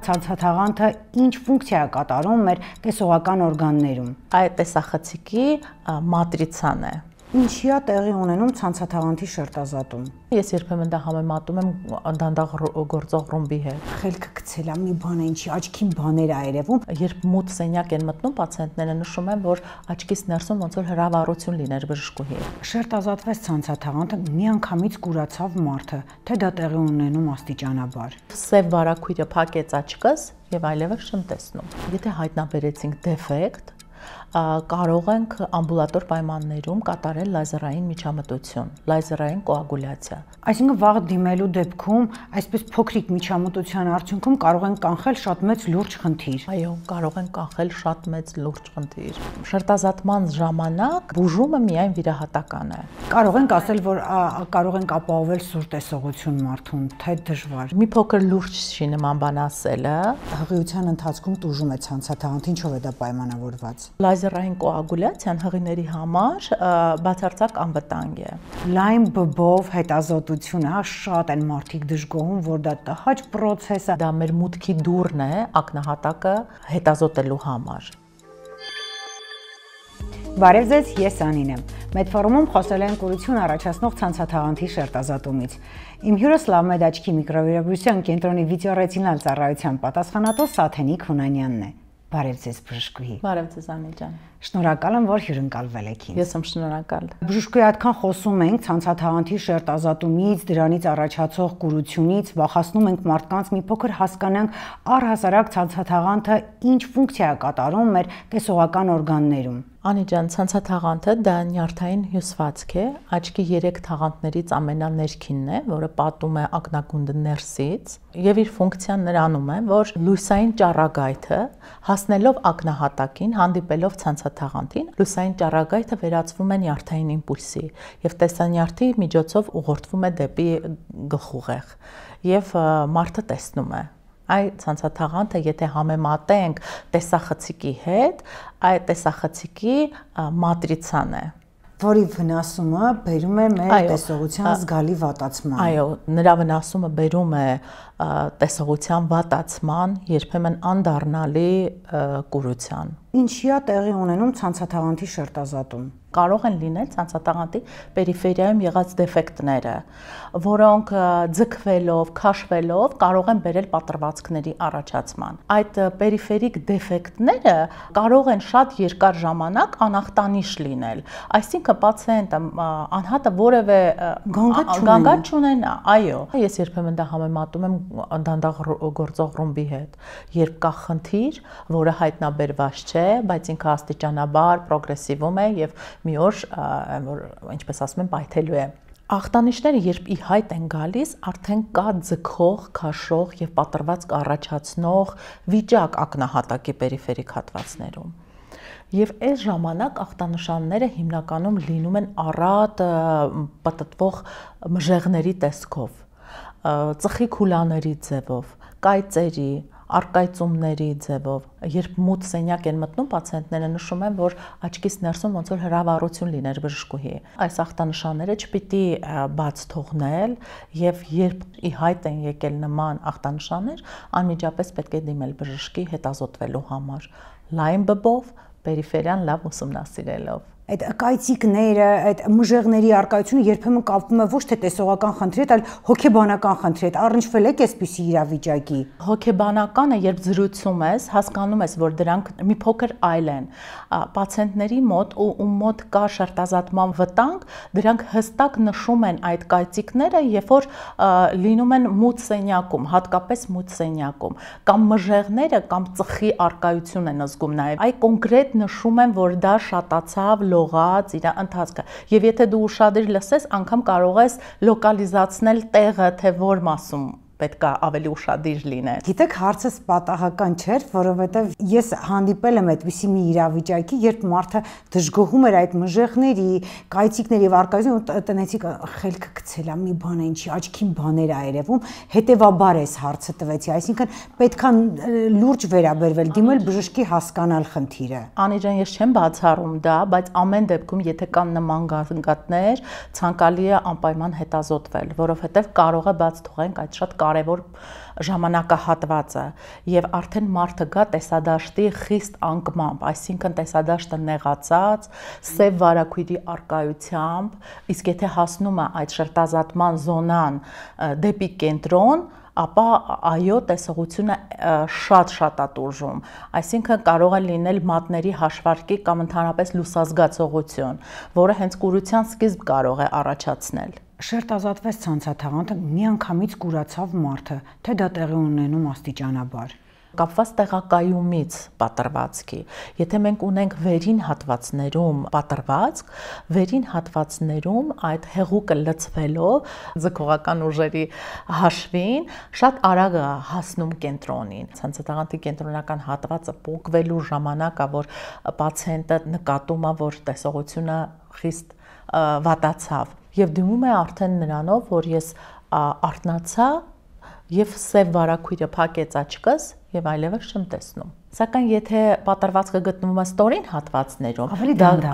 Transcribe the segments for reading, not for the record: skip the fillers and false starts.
Ցանցաթաղանթը ինչ ֆունկցիա է կատարում մեր տեսողական օրգաններում։ Այդ տեսախցիկի մատրիցան է։ Ինչի է տեղի ունենում ցանցաթաղանթի շերտազատում։ Ես երբեմն դա համեմատում եմ դանդաղ գործող ռումբի հետ։ Խելքը գցել է մի բան է, ինչի աչքին բաներ է երևում։ Երբ մութ սենյակ են մտնում, պացիենտները նշում են, որ աչքից ներսում ոնց որ հրավառություն լիներ բժշկուհի։ Շերտազատվեց ցանցաթաղանթը, միանգամից կուրացավ մարդը, թե դա տեղի ունենում աստիճանաբար։ Սև վարակույրը փակեց աչքս եւ այլևս չեմ տեսնում։ Եթե հայտնաբերեցինք դեֆեկտ, կարող ենք ամբուլատոր պայմաններում կատարել լազերային միջամտություն, լազերային կոագուլյացիա։ Այսինքն վաղ դիմելու դեպքում այսպես փոքրիկ միջամտության արդյունքում կարող են կանխել շատ մեծ լուրջ խնդիր։ Այո, կարող են կանխել շատ մեծ լուրջ խնդիր։ Շերտազատման ժամանակ բուժումը միայն վիրահատական է։ Կարող ենք ասել, որ կարող ենք ապահովել սուր տեսողություն մարդուն, թե դժվար։ Մի փոքր լուրջ չի նման բան ասելը։ Հղիության ընթացքում տուժում է ցանցաթաղանթը, ինչով է դա պայմանավորված։ Լազերային կոագուլյացիան հղիների համար բացարձակ անվտանգ է։ Լայն բբով հետազոտությունը, շատ են մարդիկ դժգոհում, որ դա տհաճ process է։ Դա մեր մուտքի դուռն է ակնահատակը հետազոտելու համար։ Բարև ձեզ, ես Անին եմ։ Մեդֆորումում խոսել ենք կուրություն առաջացնող ցանցաթաղանթի շերտազատումից։ Իմ հյուրս Լավմեդ աչքի միկրովիրաբույժության կենտրոնի վիդեոռետինալ ծառայության պատասխանատու Սաթենիկ Հունանյանն է։ Բարև ձեզ, բժշկուհի։ Բարև ձեզ, Անի ջան։ Շնորհակալ եմ, որ հյուրընկալվել եք ինձ։ Ես եմ շնորհակալ։ Բժշկուհի, այդքան խոսում ենք ցանցաթաղանթի շերտազատումից, դրանից առաջացող կուրությունից, վախեցնում ենք մարդկանց մի փոքր հասկանանք առհասարակ ցանցաթաղանթը ինչ ֆունկցիա է կատարում մեր տեսողական օրգաններում։ Անի ջան, ցանցաթաղանթը դա նյարդային հյուսվածք է, աչքի 3 թաղանթներից ամենաներքինն է, որը պատում է ակնագունդը ներսից, եւ իր ֆունկցիան նրանում է, որ լույսային ճառագայթը հասնելով ակնահատակին, հանդիպելով ցանցաթաղանթին, լույսային ճառագայթը վերածվում է նյարդային իմպուլսի եւ տեսանյարդի միջոցով ուղղորդվում է դեպի գլխուղեղ եւ մարդը տեսնում է։ Այդ ցանցաթաղանթը, եթե համեմատենք տեսախցիկի հետ, այդ տեսախցիկի մատրիցան է, որի վնասումը բերում է մեր տեսողության զգալի վատացման։ Այո, նրա վնասումը բերում է տեսողության վատացման, երբեմն անդառնալի կուրության։ Ինչի է տեղի ունենում ցանցաթաղանթի շերտազատում։ Կարող են լինել ցանցաթաղանթի պերիֆերիայում եղած դեֆեկտները, որոնք ձգվելով, քաշվելով կարող են բերել պատրվածքների առաջացման։ Այդ պերիֆերիկ դեֆեկտները կարող են շատ երկար ժամանակ անախտանիշ լինել, այսինքն պացիենտը անհատը որևէ գանգատ չունենա։ Այո, ես երբեմն դա համեմատում եմ դանդաղ գործող ռումբի հետ, երբ կա խնդիր, որը հայտնաբերված չէ, բայց ինքը աստիճանաբար պրոգրեսիվում է եւ մի օր, ինչպես ասում են, պայթելու է։ Ախտանիշները, երբ ի հայտ են գալիս, արդեն կա ձգող, քաշող եւ պատրվածք առաջացնող վիճակ ակնահատակի պերիֆերիկ հատվածներում։ Եվ այս ժամանակ ախտանշանները հիմնականում լինում են առատ պտտվող մժեղների տեսքով, ծխի քուլաների ձևով, կայծերի, արկայծումների ձևով, երբ մութ սենյակ են մտնում, պացիենտները նշում են, որ աչքից ներսում ոնց որ հրավառություն լիներ բժշկուհի։ Այս ախտանշանները չպիտի բաց թողնել եւ երբ ի հայտ են եկել նման ախտանշաններ, անմիջապես պետք է դիմել բժշկի հետազոտվելու համար, լայն բբով, պերիֆերիան լավ ուսումնասիրելով։ Այդ կայծիկները, այդ մժեղների արկայությունը երբեմն կապվում է ոչ թե տեսողական խնդրի հետ, այլ հոգեբանական խնդրի հետ։ Առնչվել եք այսպիսի իրավիճակի։ Հոգեբանականը, երբ զրուցում ես, հասկանում ես, որ դրանք մի փոքր այլ են։ Պացիենտների մոտ ում մոտ կա շերտազատման վտանգ, դրանք հստակ նշում են այդ կայծիկները, երբ որ լինում են մութ սենյակում, հատկապես մութ սենյակում, կամ մժեղները, կամ ծխի արկայություն են զգում նաև։ Այ կոնկրետ նշում են, որ դա շատացավ, լողաց իր ընթացքը եւ եթե դու ուշադիր լսես, անգամ կարող ես լոկալիզացնել տեղը, թե որ մասում պետք է ավելի ուշադիր լինել։ Գիտեք, հարցս պատահական չէր, որովհետև ես հանդիպել եմ այդպիսի մի իրավիճակի, երբ մարդը դժգոհում էր այդ մժեղների, կայծիկների եւ արկայության, տնեցիք խելքը գցել է մի բան է, ինչի աչքին բաներ է երևում, հետեւաբար էս հարցը տվեցի, այսինքն պետքա լուրջ վերաբերվել, դիմել բժշկի հասկանալ խնդիրը։ Անի ջան, ես չեմ բացառում դա, բայց ամեն դեպքում, եթե կան նման գանգատներ, ցանկալի է անպայման հետազոտվել, որովհետև կարող է բաց թողենք այդ շատ կարևոր ժամանակահատվածը եւ արդեն մարդը գա տեսադաշտի խիստ անկմամբ, այսինքն տեսադաշտը նեղացած, սև վարակույրի արկայությամբ, իսկ եթե հասնում է այդ շերտազատման զոնան դեպի կենտրոն, ապա այո տեսողությունը շատ է տուժում, այսինքն կարող է լինել մատների հաշվարկի կամ ընդհանրապես լուսազգացողություն, որը հենց կուրության սկիզբ կարող է առաջացնել։ Շերտազատվեց ցանցաթաղանթը, միանգամից կուրացավ մարդը, թե դա տեղի ունենում աստիճանաբար։ Կապված տեղակայումից պատրվածքի։ Եթե մենք ունենք վերին հատվածներում պատրվածք, վերին հատվածներում այդ հեղուկը լցվելով ձգողական ուժերի հաշվին շատ արագ է հասնում կենտրոնին։ Ցանցաթաղանթի կենտրոնական հատվածը պոկվելու ժամանակը, որ պացիենտը նկատում է, որ տեսողությունը խիստ վատացավ եւ դիմում է արդեն նրանով, որ ես արթնացա եւ սև վարակույրը փակեց աչքս եւ այլևս չեմ տեսնում։ Սակայն եթե պատրվածքը գտնվում է ստորին հատվածներում,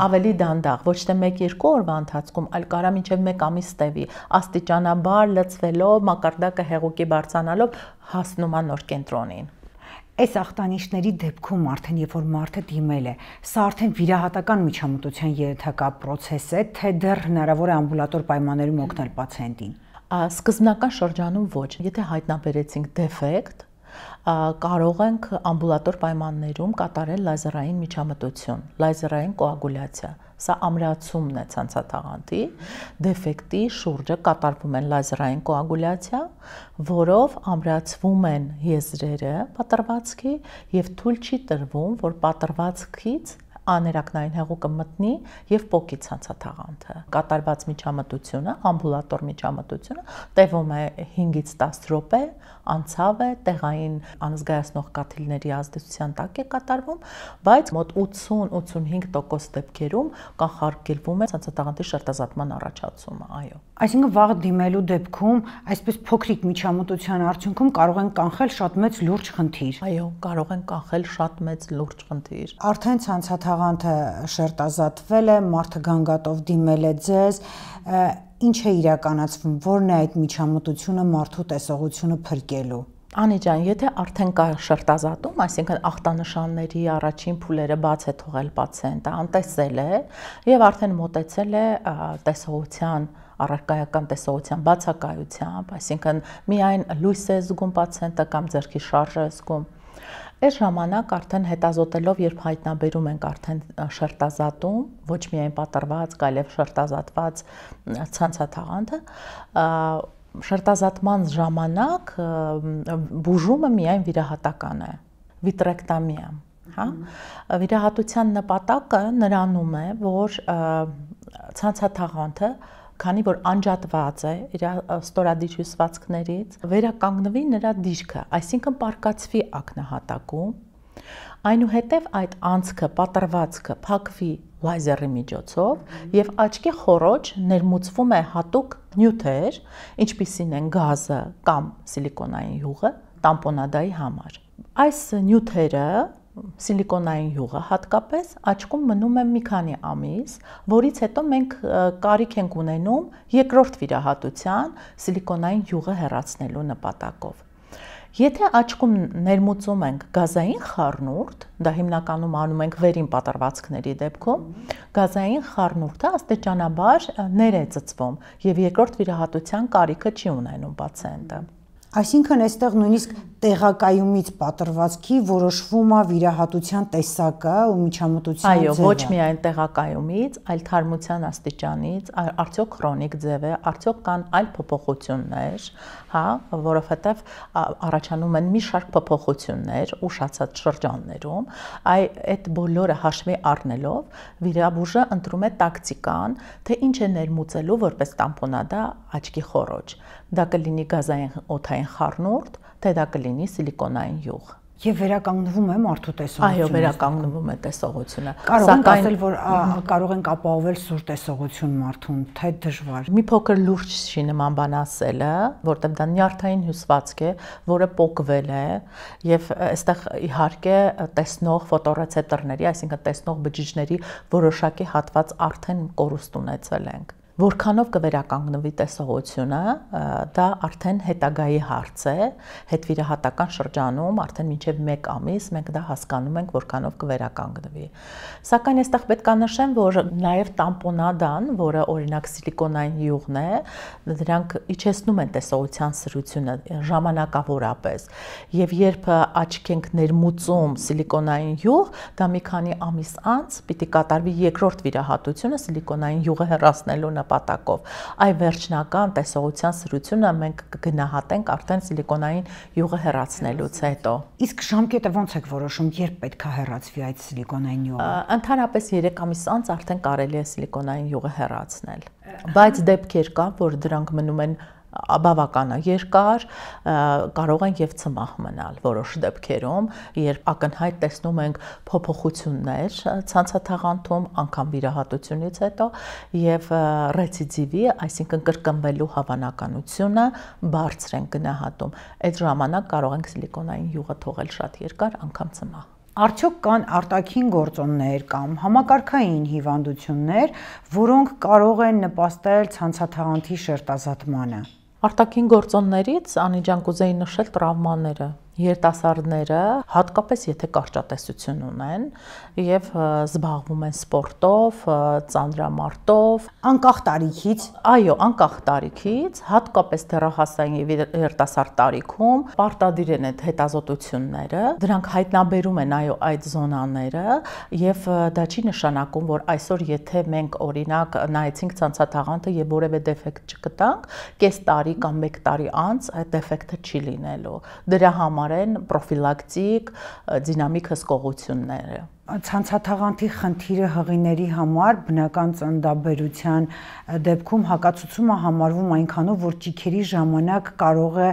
ավելի դանդաղ, ոչ թե 1-2 օրվա ընթացքում, այլ կարա մինչև 1 ամիս տևի, աստիճանաբար լցվելով, մակարդակը հեղուկի բարձրանալով հասնում է նոր կենտրոնին։ Այս ախտանիշների դեպքում արդեն երբ որ մարդը դիմել է, սա արդեն վիրահատական միջամտության ենթակա պրոցես է, թե դեռ հնարավոր է ամբուլատոր պայմաններում օգնել պացիենտին։ Սկզբնական շրջանում ոչ, եթե հայտնաբերեցինք դեֆեկտ, կարող ենք ամբուլատոր պայմաններում կատարել լազերային միջամտություն, լազերային կոագուլյացիա։ Սա ամրացումն է ցանցաթաղանթի, դեֆեկտի շուրջը կատարվում է լազերային կոագուլյացիա, որով ամրացվում են եզրերը պատրվածքի եւ թույլ չի տրվում, որ պատրվածքից աներակնային հեղուկը մտնի եւ պոկի ցանցաթաղանթը։ Կատարված միջամտությունը, ամբուլատոր միջամտությունը տևում է 5-ից 10 րոպե, անցավ է, տեղային անզգայացնող կաթիլների ազդեցության տակ է կատարվում, բայց մոտ 80-85% դեպքերում կանխարգելվում է ցանցաթաղանթի շերտազատման առաջացումը, այո։ Այսինքն վաղ դիմելու դեպքում այսպես փոքրիկ միջամտության արդյունքում կարող են կանխել շատ մեծ լուրջ խնդիր։ Այո, կարող են կանխել շատ մեծ լուրջ խնդիր։ Արդեն ցանցաթաղանթը շերտազատվել է, մարդը գանգատով դիմել է ձեզ, ինչ է իրականացվում, որն է այդ միջամտությունը մարդու տեսողությունը փրկելու։ Անի ջան, եթե արդեն կա շերտազատում, այսինքն ախտանշանների առաջին փուլերը բաց է թողել պացիենտը, անտեսել է եւ արդեն մոտեցել է տեսողության առարկայական տեսողության բացակայությամբ, այսինքն միայն լույս է զգում պացիենտը կամ ձեռքի շարժը զգում։ Այս ժամանակ արդեն հետազոտելով, երբ հայտնաբերում ենք արդեն շերտազատում, ոչ միայն պատրված, այլև շերտազատված ցանցաթաղանթը, շերտազատման ժամանակ բուժումը միայն վիրահատական է, վիտրեկտոմիա, հա։ Վիրահատության նպատակը նրանում է, որ ցանցաթաղանթը, քանի որ անջատված է իր ստորադիր հյուսվածքներից, վերականգնվի նրա դիրքը, այսինքն պարկացվի ակնահատակում, այնուհետև այդ անցքը, պատրվածքը փակվի լազերի միջոցով եւ աչքի խոռոչ ներմուծվում է հատուկ նյութեր, ինչպիսին են գազը կամ սիլիկոնային յուղը տամպոնադայի համար։ Այս նյութերը սիլիկոնային յուղը հատկապես աչքում մնում է մի քանի ամիս, որից հետո մենք կարիք ենք ունենում երկրորդ վիրահատության սիլիկոնային յուղը հեռացնելու նպատակով։ Եթե աչքում ներմուծում ենք գազային խառնուրդ, դա հիմնականում անում ենք վերին պատրվածքների դեպքում, գազային խառնուրդը աստիճանաբար ներ է ծծվում եւ երկրորդ վիրահատության կարիքը չի ունենում պացիենտը։ Այսինքն այստեղ նույնիսկ տեղակայումից պատրվածքի որոշվում է վիրահատության տեսակը ու միջամտության ձևը։ Այո, ոչ միայն տեղակայումից, այլ թարմության աստիճանից, արդյոք քրոնիկ ձև է, արդյոք կան այլ փոփոխություններ, հա, որովհետև առաջանում են մի շարք փոփոխություններ ուշացած շրջաններում, այդ բոլորը հաշվի առնելով վիրաբույժը ընտրում է տակտիկան, թե ինչ է ներմուծելու որպես տամպոնադա աչքի խոռոչ։ Դա կլինի գազային օդային խառնուրդ, թե դա կլինի սիլիկոնային յուղ։ Եվ վերականգնվում է մարդու տեսողությունը։ Այո, վերականգնվում է տեսողությունը։ Կարող ենք ասել, որ կարող ենք ապահովել սուր տեսողություն մարդուն, թե դժվար։ Մի փոքր լուրջ չի նման բան ասելը, որտեղ դա նյարդային հյուսվածք է, որը պոկվել է, եւ այստեղ իհարկե տեսնող ֆոտոռեցեպտորների, այսինքն տեսնող բջիջների որոշակի հատված արդեն կորուստ ունեցել ենք։ Որքանով կվերականգնվի տեսողությունը, դա արդեն հետագայի հարց է, հետվիրահատական շրջանում արդեն մինչև 1 ամիս մենք դա հասկանում ենք, որքանով կվերականգնվի։ Սակայն այստեղ պետք է նշեմ, որ նաև տամպոնադան, որը օրինակ սիլիկոնային յուղն է, դրանք իջեցնում են տեսողության սրությունը ժամանակավորապես, եւ երբ աչք ենք ներմուծում սիլիկոնային յուղ, դա մի քանի ամիս անց պիտի կատարվի երկրորդ վիրահատությունը սիլիկոնային յուղը հեռացնելու նպատակով։ Այ վերջնական տեսողության սրությունը մենք կգնահատենք արդեն սիլիկոնային յուղը հեռացնելուց հետո։ Իսկ ժամկետը ոնց եք որոշում, երբ պետք է հեռացվի այդ սիլիկոնային յուղը։ Ընդհանրապես 3 ամիս անց արդեն կարելի է սիլիկոնային յուղը հեռացնել։ Բայց դեպքեր կա, որ դրանք մնում են բավական երկար, կարող են եւ ծմահ մնալ որոշ դեպքերում, երբ ակնհայտ տեսնում ենք փոփոխություններ ցանցաթաղանթում անգամ վիրահատությունից հետո եւ ռեցիդիվի, այսինքն կրկնվելու հավանականությունը բարձր են գնահատում։ Այդ ժամանակ կարող ենք սիլիկոնային յուղը թողել շատ երկար, անգամ ծմահ։ Արդյոք կան արտաքին գործոններ կամ համակարգային հիվանդություններ, որոնք կարող են նպաստել ցանցաթաղանթի շերտազատմանը։ Արտաքին գործոններից անիջան կուզեի նշել տրավմաները։ Երիտասարդները, հատկապես եթե կարճատեսություն ունեն եւ զբաղվում են սպորտով, ծանրամարտով, անկախ տարիքից, այո, անկախ տարիքից, հատկապես դեռահասային եւ երիտասարդ տարիքում պարտադիր են այդ հետազոտությունները, դրանք հայտնաբերում են այո այդ զոնաները եւ դա չի նշանակում, որ այսօր եթե մենք օրինակ նայեցինք ցանցաթաղանթը եւ որևէ դեֆեկտ չգտանք, կես տարի կամ 1 տարի անց այդ դեֆեկտը չի լինելու։ Դրա համար են պրոֆիլակտիկ դինամիկ հսկողությունները։ Ցանցաթաղանթի խնդիրը հղիների համար բնական ծննդաբերության դեպքում հակացուցումը համարվում այնքանով, որ ճիգերի ժամանակ կարող է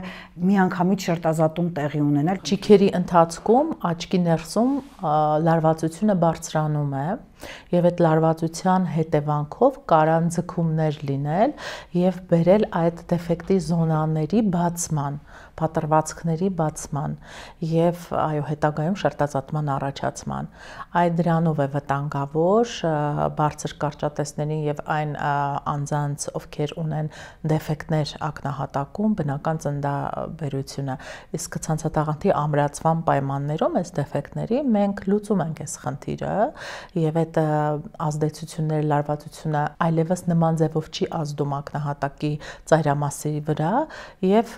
միանգամից շերտազատում տեղի ունենալ։ Ճիգերի ընթացքում աչքի ներսում լարվածությունը բարձրանում է եւ այդ լարվածության հետևանքով կարան ձգումներ լինել եւ բերել այդ դեֆեկտի զոնաների բացման, պատրվածքների բացման եւ այո հետագայում շերտազատման առաջացման։ Այդ դրանով է վտանգավոր բարձր կարճատեսներին եւ այն անձանց, ովքեր ունեն դեֆեկտներ ակնահատակում, բնական ծննդաբերությունը։ Իսկ ցանցաթաղանթի ամրացման պայմաններում այս դեֆեկտների մենք լուծում ենք այս խնդիրը եւ այդ ազդեցությունների լարվածությունը այլևս նման ձևով չի ազդում ակնահատակի ծայրամասի վրա եւ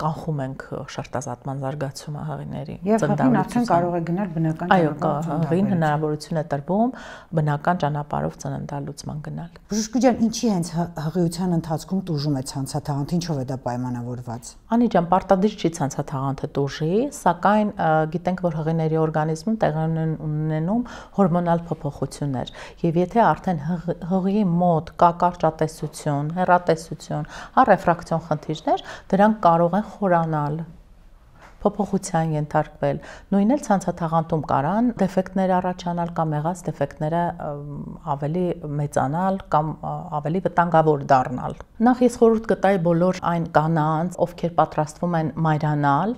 կանխում ենք շերտազատման զարգացումը հղիների ծննդաբերության։ Եվ արդեն կարող է գնալ բնական ճանապարհով։ Այո, հնարավորություն է տրվում բնական ճանապարհով ծննդալուծման գնալ։ Բժիշկ ջան, ինչի հենց հղիության ընթացքում տուժում է ցանցաթաղանթը, ինչով է դա պայմանավորված։ Անի ջան, պարտադիր չի ցանցաթաղանթը տուժի, սակայն գիտենք, որ հղիների օրգանիզմում տեղի ունենում հորմոնալ փոփոխություններ, եւ եթե արդեն հղիի մոտ կա կարճատեսություն, հեռատեսություն, ռեֆրակցիոն խնդիրներ, դրանք կարող են խորանալ, փոփոխության ենթարկվել, նույնն էլ ցանցաթաղանթում կարան դեֆեկտներ առաջանալ կամ եղած դեֆեկտները ավելի մեծանալ կամ ավելի վտանգավոր դառնալ։ Նախ ես խորհուրդ կտայի բոլոր այն կանանց, ովքեր պատրաստվում են մայրանալ,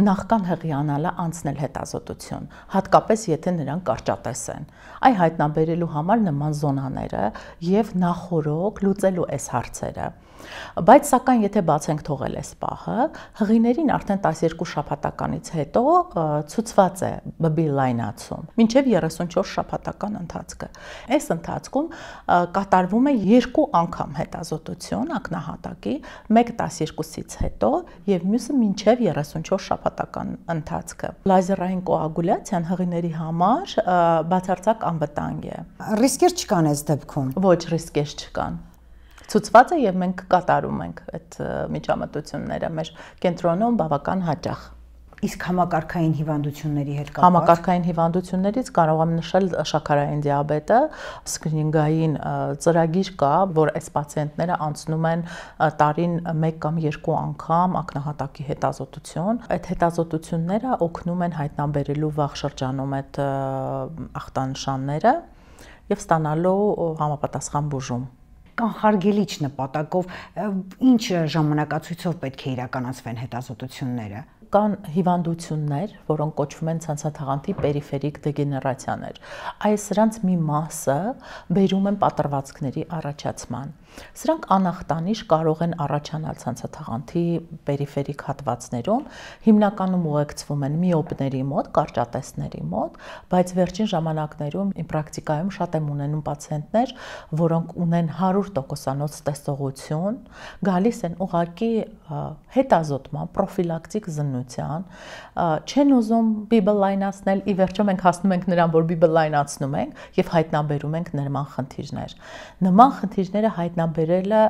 նախքան հղիանալը անցնել հետազոտություն, հատկապես եթե նրանք կարճատես են։ Այ հայտնաբերելու համար նման զոնաները եւ նախորոք լուծելու այս հարցերը։ Բայց սակայն եթե բացենք թողել այս պահը, հղիներին արդեն 12 շաբաթականից հետո ցուցված է բբի լայնացում, մինչև 34 շաբաթական ընթացքը։ Այս ընթացքում կատարվում է 2 անգամ հետազոտություն ակնահատակի, մեկը 12-ից հետո եւ մյուսը մինչև 34 շաբաթական ընթացքը։ Լազերային կոագուլյացիան հղիների համար բացարձակ անվտանգ է։ Ռիսկեր չկան այս դեպքում։ Ոչ, ռիսկեր չկան։ Ցուցված է եւ մենք կատարում ենք այդ միջամտությունները մեր կենտրոնում բավական հաճախ։ Իսկ համակարգային հիվանդությունների հետ կապված։ Համակարգային հիվանդություններից կարող եմ նշել շաքարային դիաբետը, սկրինինգային ծրագիր կա, որ այս պացիենտները անցնում են տարին 1 կամ 2 անգամ ակնահատակի հետազոտություն։ Այդ հետազոտությունները օգնում են հայտնաբերելու վաղ շրջանում այդ ախտանշանները եւ ստանալու համապատասխան բուժում։ Կանխարգելիչ նպատակով ինչ ժամանակացույցով պետք է իրականացվեն հետազոտությունները։ կան հիվանդություններ, որոնք կոչվում են ցանցաթաղանթի պերիֆերիկ դեգեներացիաներ։ Սրանց մի մասը բերում են պատրվածքների առաջացման։ Սրանք անախտանիշ կարող են առաջանալ ցանցաթաղանթի պերիֆերիկ հատվածներում, հիմնականում ուղեկցվում են միոպների մոտ, կարճատեսների մոտ, բայց վերջին ժամանակներում պրակտիկայում շատ եմ ունենում պացիենտներ, որոնք ունեն 100%-անոց տեսողություն, գալիս են ուղղակի հետազոտման, պրոֆիլակտիկ զննության, չեն ուզում բիբը լայնացնել, ի վերջո մենք հասնում ենք նրան, որ բիբը լայնացնում ենք եւ հայտնաբերում ենք նման խնդիրներ։ Նման խնդիրները հայտնաբերելը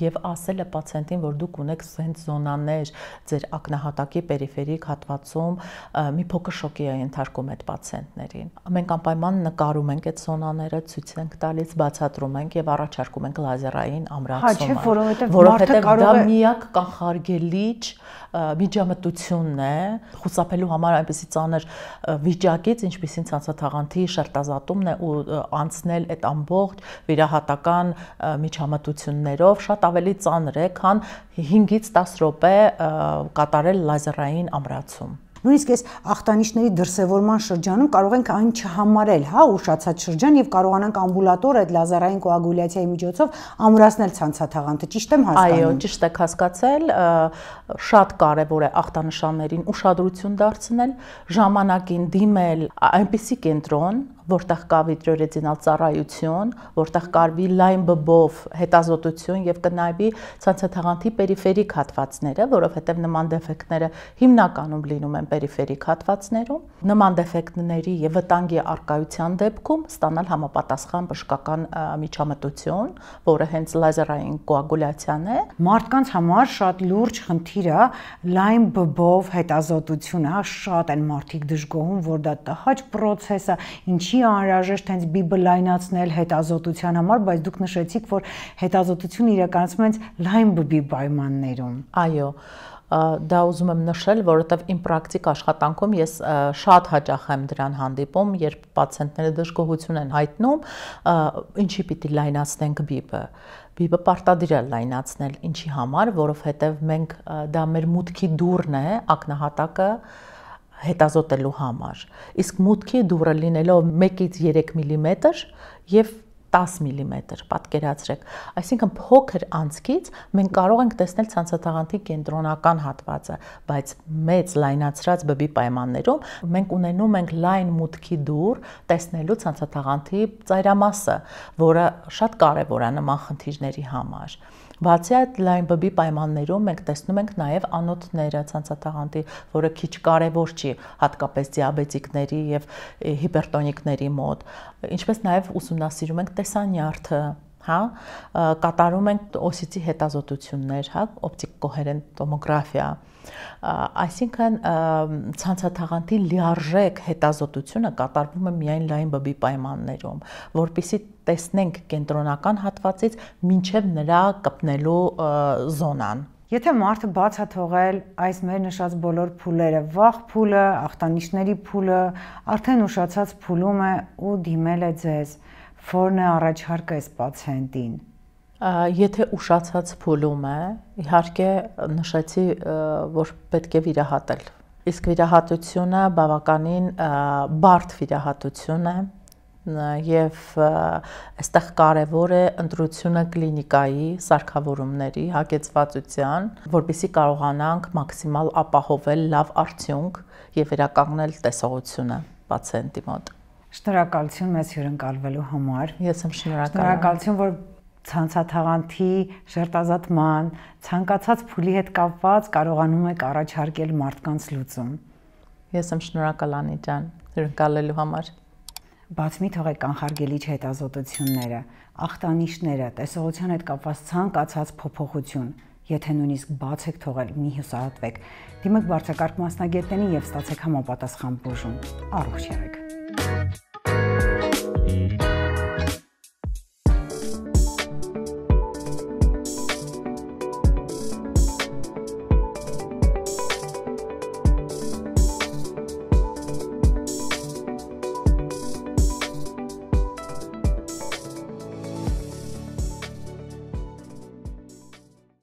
եւ ասելը պացիենտին, որ դուք ունեք հենց զոնաներ ձեր ակնահատակի պերիֆերիկ հատվածում, մի փոքր շոկի է ենթարկում այդ պացիենտներին։ Մենք անպայման նկարում ենք այդ զոնաները, ցույց ենք տալիս, բացատրում ենք եւ առաջարկում ենք լազերային ամրացումը, որովհետեւ դա միակ կանխարգելիչ միջամտությունն է խուսափելու համար այնպեսի ծանր վիճակից, ինչպիսին ցանցաթաղանթի շերտազատումն է ու անցնել այդ ամբողջ վիրահատական միջամտություններով շատ ավելի ծանր է, քան 5-ից 10 րոպե կատարել լազերային ամրացում։ Նույնիսկ այս ախտանիշների դրսևորման շրջանում կարող ենք այն չհամարել, ուշացած շրջան եւ կարողանանք ամբուլատոր այդ լազերային կոագուլյացիայի միջոցով ամրացնել ցանցաթաղանթը, ճիշտ եմ հասկանում։ Այո, ճիշտ եք հասկացել, շատ կարեւոր է ախտանշաններին ուշադրություն դարձնել, ժամանակին դիմել այնպիսի կենտրոն, որտեղ կա վիտրոռետինալ ծառայություն, որտեղ կարվի լայն բբով հետազոտություն եւ կնայվի ցանցաթաղանթի պերիֆերիկ հատվածները, որովհետեւ նման դեֆեկտները հիմնականում լինում են պերիֆերիկ հատվածներում, նման դեֆեկտների եւ վտանգի առկայության դեպքում ստանալ համապատասխան բժշկական միջամտություն, որը հենց լազերային կոագուլյացիան է։ Մարդկանց համար շատ լուրջ խնդիր է լայն բբով հետազոտությունը, շատ են մարդիկ դժգոհում, որ դա տհաճ պրոցես է, ինչի անհրաժեշտ հենց բիբը լայնացնել հետազոտության համար, բայց դուք նշեցիք, որ հետազոտությունը իրականացվում է լայն բբի պայմաններում։ Այո, դա ուզում եմ նշել, որովհետև իմ պրակտիկ աշխատանքում ես շատ հաճախ եմ դրան հանդիպում, երբ պացիենտները դժգոհություն են հայտնում, ինչի պիտի լայնացնենք բիբը։ Բիբը պարտադիր է լայնացնել, ինչի համար, որովհետև մենք դա մեր մուտքի դուռն է, ակնահատակը հետազոտելու համար։ Իսկ մուտքի դուռը լինելով 1-ից 3 մմ եւ 10 մմ, պատկերացրեք, այսինքն փոքր անցքից մենք կարող ենք տեսնել ցանցաթաղանթի կենտրոնական հատվածը, բայց մեծ լայնացրած բբի պայմաններում մենք ունենում ենք լայն մուտքի դուռ տեսնելու ցանցաթաղանթի ծայրամասը, որը շատ կարևոր է նման խնդիրների համար։ Բացի այդ լայն բբի պայմաններում մենք տեսնում ենք նաև անոթները ցանցաթաղանթի, որը քիչ կարևոր չի, հատկապես դիաբետիկների եւ հիպերտոնիկների մոտ, ինչպես նաև ուսումնասիրում ենք տեսանյարդը, կատարում ենք օսիցի հետազոտություններ, օպտիկ կոհերենտ տոմոգրաֆիա, այսինքն ցանցաթաղանթի լիարժեք հետազոտությունը կատարվում է միայն լայն բբի պայմաններում, որպեսզի տեսնենք կենտրոնական հատվածից մինչև նրա կպնելու զոնան։ Եթե մարդը բաց է թողել այս մեր նշած բոլոր փուլերը, վաղ փուլը, ախտանիշների փուլը, արդեն ուշացած փուլում է ու դիմել է ձեզ, ո՞րն է առաջարկը այս պացիենտին։ Եթե ուշացած փուլում է, իհարկե նշեցի, որ պետք է վիրահատել։ Իսկ վիրահատությունը բավականին բարդ վիրահատություն է եւ այստեղ կարեւոր է ընտրությունը կլինիկայի սարքավորումների հագեցվածության, որպեսզի կարողանանք մաքսիմալ ապահովել լավ արդյունք եւ վերականգնել տեսողությունը պացիենտի մոտ։ Շնորհակալություն մեզ հյուրընկալվելու համար։ Ես եմ շնորհակալ։ Շնորհակալություն, որ ցանցաթաղանթի շերտազատման, ցանկացած փուլի հետ կապված կարողանում եք առաջարկել մարդկանց լուծում։ Ես եմ շնորհակալ Անի ջան, հյուրընկալելու համար։ Բաց մի թողեք կանխարգելիչ հետազոտությունները, ախտանիշները, տեսողության հետ կապված ցանկացած փոփոխություն, եթե նույնիսկ բաց եք թողել, մի հուսահատվեք։ Դիմեք բարձրակարգ մասնագետներին եւ ստացեք համապատասխան բուժում։ Առողջ եղեք։